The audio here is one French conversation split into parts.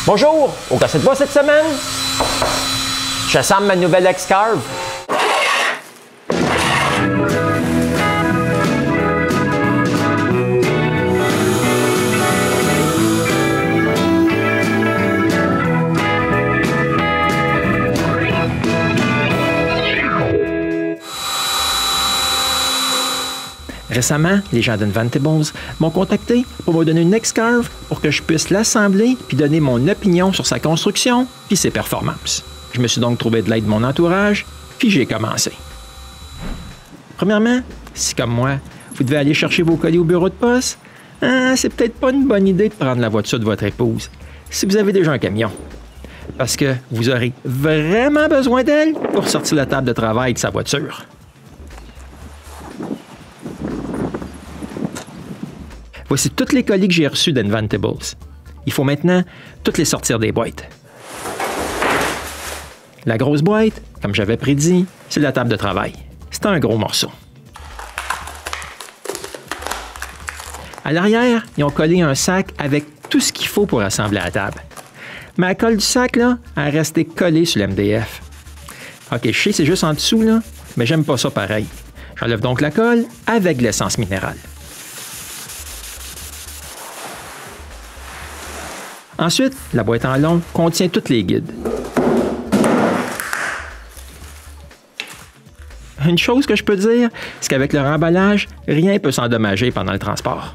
Bonjour! Au casse de bois cette semaine, j'assemble ma nouvelle X-Carve. Récemment, les gens d'Inventables m'ont contacté pour me donner une X-Carve pour que je puisse l'assembler puis donner mon opinion sur sa construction puis ses performances. Je me suis donc trouvé de l'aide de mon entourage puis j'ai commencé. Premièrement, si comme moi, vous devez aller chercher vos colis au bureau de poste, c'est peut-être pas une bonne idée de prendre la voiture de votre épouse si vous avez déjà un camion. Parce que vous aurez vraiment besoin d'elle pour sortir la table de travail de sa voiture. Voici tous les colis que j'ai reçus d'Inventables. Il faut maintenant toutes les sortir des boîtes. La grosse boîte, comme j'avais prédit, c'est la table de travail. C'est un gros morceau. À l'arrière, ils ont collé un sac avec tout ce qu'il faut pour assembler la table. Mais la colle du sac, là, elle est restée collée sur l'MDF. OK, je sais, c'est juste en dessous, là, mais j'aime pas ça pareil. J'enlève donc la colle avec de l'essence minérale. Ensuite, la boîte en long contient tous les guides. Une chose que je peux dire, c'est qu'avec leur emballage, rien ne peut s'endommager pendant le transport.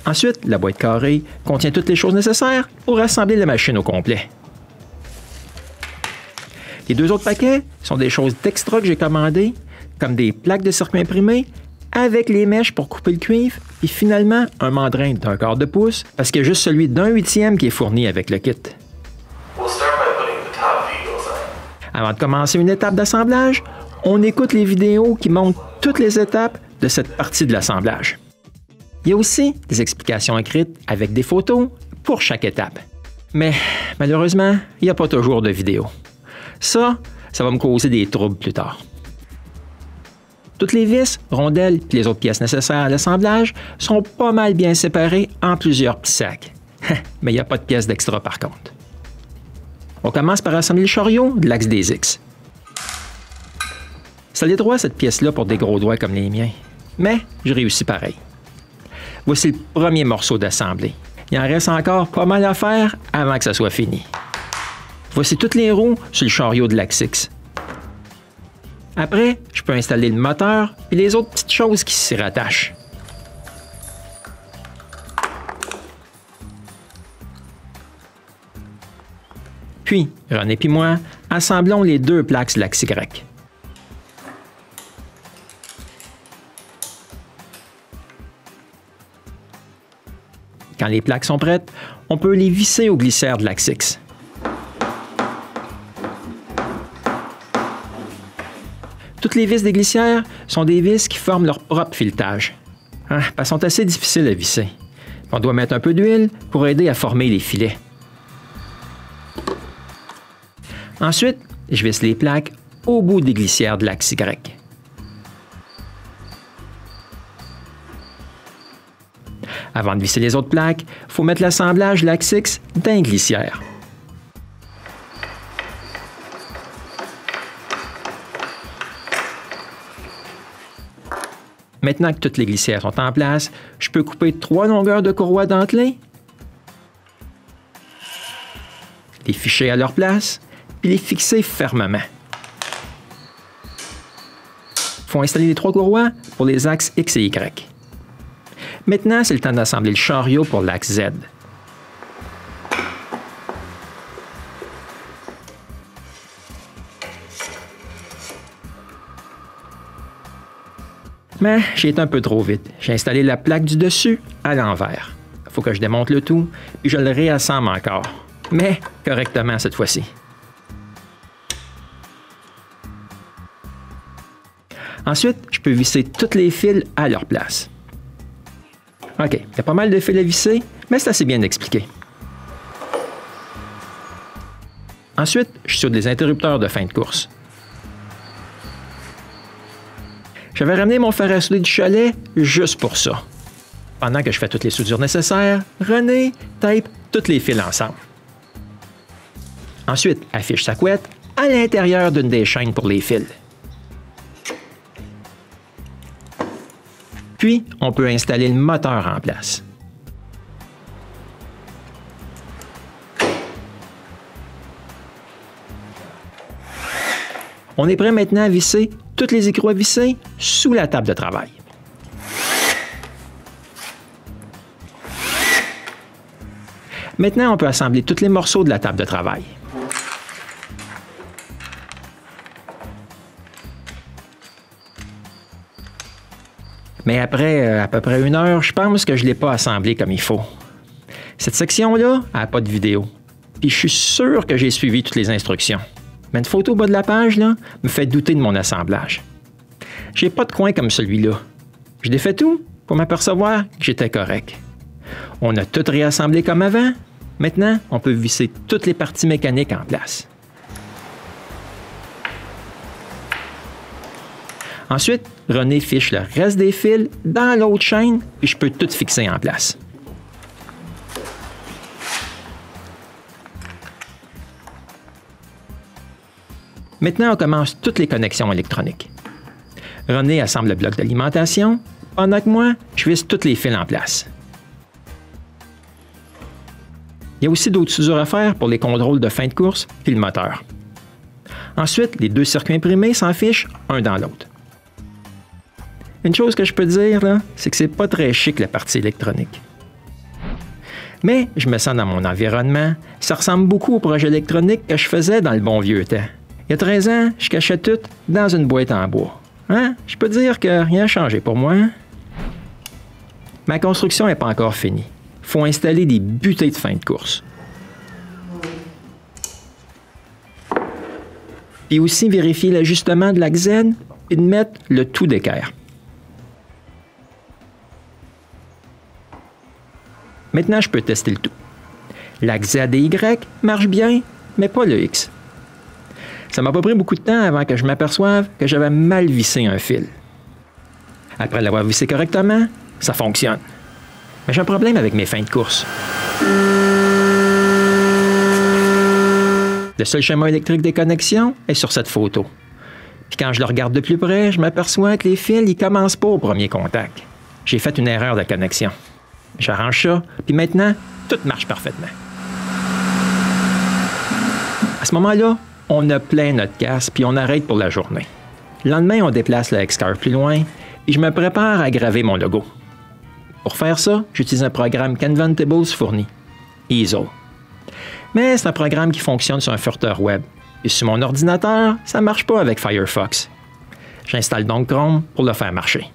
Ensuite, la boîte carrée contient toutes les choses nécessaires pour assembler la machine au complet. Les deux autres paquets sont des choses d'extra que j'ai commandées, comme des plaques de circuit imprimées, avec les mèches pour couper le cuivre, et finalement un mandrin d'un quart de pouce, parce qu'il y a juste celui d'un huitième qui est fourni avec le kit. Avant de commencer une étape d'assemblage, on écoute les vidéos qui montrent toutes les étapes de cette partie de l'assemblage. Il y a aussi des explications écrites avec des photos pour chaque étape. Mais malheureusement, il n'y a pas toujours de vidéo. Ça va me causer des troubles plus tard. Toutes les vis, rondelles et les autres pièces nécessaires à l'assemblage sont pas mal bien séparées en plusieurs petits sacs. Mais il n'y a pas de pièces d'extra par contre. On commence par assembler le chariot de l'axe des X. Ça l'est droit cette pièce-là pour des gros doigts comme les miens. Mais je réussis pareil. Voici le premier morceau d'assemblée. Il en reste encore pas mal à faire avant que ça soit fini. Voici toutes les roues sur le chariot de l'axe X. Après, je peux installer le moteur et les autres petites choses qui s'y rattachent. Puis, René et moi, assemblons les deux plaques sur l'axe Y. Quand les plaques sont prêtes, on peut les visser au glissière de l'axe X. Toutes les vis des glissières sont des vis qui forment leur propre filetage. Elles sont assez difficiles à visser. On doit mettre un peu d'huile pour aider à former les filets. Ensuite, je visse les plaques au bout des glissières de l'axe Y. Avant de visser les autres plaques, il faut mettre l'assemblage de l'axe X dans les glissières. Maintenant que toutes les glissières sont en place, je peux couper 3 longueurs de courroie dentelées, les ficher à leur place, puis les fixer fermement. Il faut installer les 3 courroies pour les axes X et Y. Maintenant, c'est le temps d'assembler le chariot pour l'axe Z. Mais j'ai été un peu trop vite. J'ai installé la plaque du dessus à l'envers. Il faut que je démonte le tout, puis je le réassemble encore. Mais correctement cette fois-ci. Ensuite, je peux visser tous les fils à leur place. OK, il y a pas mal de fils à visser, mais c'est assez bien expliqué. Ensuite, je soude les interrupteurs de fin de course. J'avais ramené mon fer à souder du chalet juste pour ça. Pendant que je fais toutes les soudures nécessaires, René tape tous les fils ensemble. Ensuite, affiche sa couette à l'intérieur d'une des chaînes pour les fils. Puis, on peut installer le moteur en place. On est prêt maintenant à visser toutes les écrous à visser sous la table de travail. Maintenant, on peut assembler tous les morceaux de la table de travail. Mais après à peu près 1 heure, je pense que je ne l'ai pas assemblé comme il faut. Cette section-là n'a pas de vidéo. Puis je suis sûr que j'ai suivi toutes les instructions. Mais une photo au bas de la page là, me fait douter de mon assemblage. J'ai pas de coin comme celui-là. Je défais tout pour m'apercevoir que j'étais correct. On a tout réassemblé comme avant. Maintenant, on peut visser toutes les parties mécaniques en place. Ensuite, René fiche le reste des fils dans l'autre chaîne, puis je peux tout fixer en place. Maintenant, on commence toutes les connexions électroniques. René assemble le bloc d'alimentation, pendant que moi, je visse tous les fils en place. Il y a aussi d'autres soudures à faire pour les contrôles de fin de course puis le moteur. Ensuite, les 2 circuits imprimés s'en fichent un dans l'autre. Une chose que je peux dire, là, c'est que c'est pas très chic la partie électronique. Mais je me sens dans mon environnement. Ça ressemble beaucoup au projet électronique que je faisais dans le bon vieux temps. Il y a 13 ans, je cachais tout dans une boîte en bois. Hein? Je peux dire que rien n'a changé pour moi. Hein? Ma construction n'est pas encore finie. Il faut installer des butées de fin de course. Puis aussi vérifier l'ajustement de la XZ et de mettre le tout d'équerre. Maintenant, je peux tester le tout. La ZDY marche bien, mais pas le X. Ça m'a pas pris beaucoup de temps avant que je m'aperçoive que j'avais mal vissé un fil. Après l'avoir vissé correctement, ça fonctionne. Mais j'ai un problème avec mes fins de course. Le seul schéma électrique des connexions est sur cette photo. Puis quand je le regarde de plus près, je m'aperçois que les fils ne commencent pas au premier contact. J'ai fait une erreur de connexion. J'arrange ça, puis maintenant, tout marche parfaitement. À ce moment-là, on a plein notre casse, puis on arrête pour la journée. Le lendemain, on déplace la X-Car plus loin, et je me prépare à graver mon logo. Pour faire ça, j'utilise un programme Canvantables fourni, Easel. Mais c'est un programme qui fonctionne sur un furteur web. Et sur mon ordinateur, ça ne marche pas avec Firefox. J'installe donc Chrome pour le faire marcher.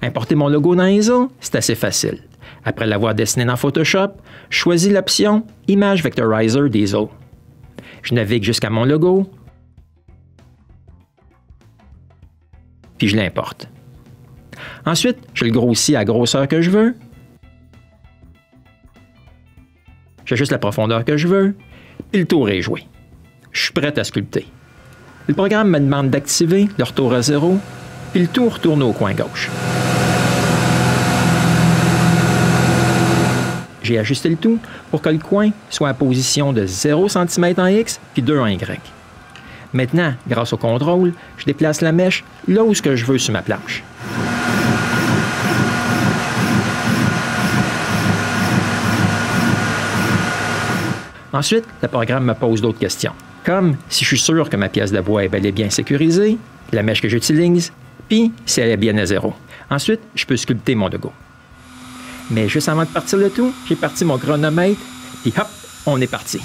Importer mon logo dans Easel, c'est assez facile. Après l'avoir dessiné dans Photoshop, je choisis l'option Image Vectorizer d'Easel. Je navigue jusqu'à mon logo, puis je l'importe. Ensuite, je le grossis à la grosseur que je veux. J'ajuste la profondeur que je veux, puis le tour est joué. Je suis prêt à sculpter. Le programme me demande d'activer le retour à 0, puis le tour retourne au coin gauche. J'ai ajusté le tout pour que le coin soit à position de 0 cm en X puis 2 en Y. Maintenant, grâce au contrôle, je déplace la mèche là où je veux sur ma planche. Ensuite, le programme me pose d'autres questions, comme si je suis sûr que ma pièce de bois est bel et bien sécurisée, la mèche que j'utilise, puis si elle est bien à 0. Ensuite, je peux sculpter mon logo. Mais juste avant de partir le tout, j'ai parti mon chronomètre, et hop, on est parti.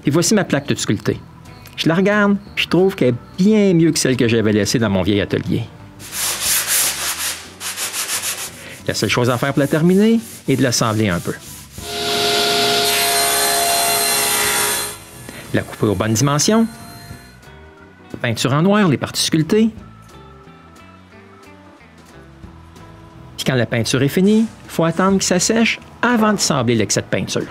Puis voici ma plaque toute sculptée. Je la regarde, je trouve qu'elle est bien mieux que celle que j'avais laissée dans mon vieil atelier. La seule chose à faire pour la terminer est de l'assembler un peu. La couper aux bonnes dimensions. Peinture en noir, les parties sculptées. Puis quand la peinture est finie, il faut attendre que ça sèche avant de assembler l'excès de peinture.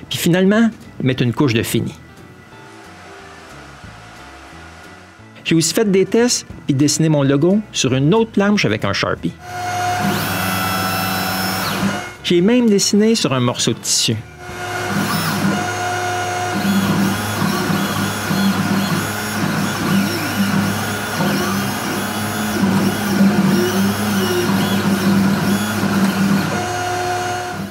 Puis finalement, mettre une couche de fini. J'ai aussi fait des tests et dessiné mon logo sur une autre planche avec un Sharpie. J'ai même dessiné sur un morceau de tissu.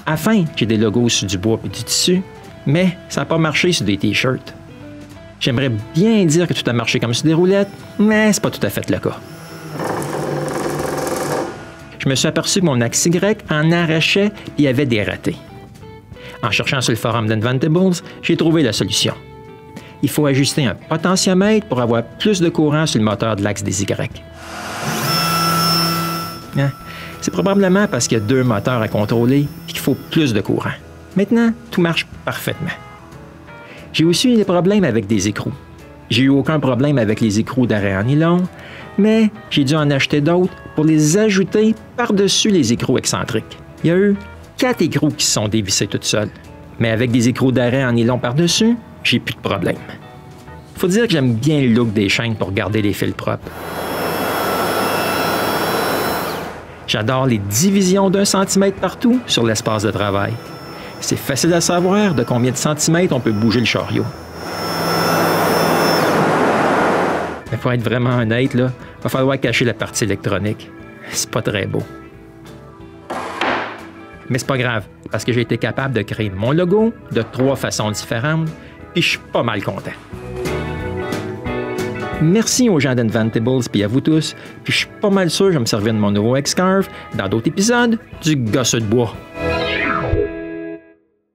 À la fin, j'ai des logos sur du bois et du tissu, mais ça n'a pas marché sur des t-shirts. J'aimerais bien dire que tout a marché comme sur des roulettes, mais c'est pas tout à fait le cas. Je me suis aperçu que mon axe Y en arrachait et il y avait des ratés. En cherchant sur le forum d'Inventables, j'ai trouvé la solution. Il faut ajuster un potentiomètre pour avoir plus de courant sur le moteur de l'axe des Y. C'est probablement parce qu'il y a 2 moteurs à contrôler et qu'il faut plus de courant. Maintenant, tout marche parfaitement. J'ai aussi eu des problèmes avec des écrous. J'ai eu aucun problème avec les écrous d'arrêt en nylon, mais j'ai dû en acheter d'autres pour les ajouter par-dessus les écrous excentriques. Il y a eu 4 écrous qui se sont dévissés toutes seuls. Mais avec des écrous d'arrêt en nylon par-dessus, j'ai plus de problème. Faut dire que j'aime bien le look des chaînes pour garder les fils propres. J'adore les divisions d'1 centimètre partout sur l'espace de travail. C'est facile à savoir de combien de centimètres on peut bouger le chariot. Mais pour être vraiment honnête, il va falloir cacher la partie électronique. C'est pas très beau. Mais c'est pas grave, parce que j'ai été capable de créer mon logo de 3 façons différentes, puis je suis pas mal content. Merci aux gens d'Inventables et à vous tous, puis je suis pas mal sûr que je vais me servir de mon nouveau X-Carve dans d'autres épisodes du Gosseux de bois.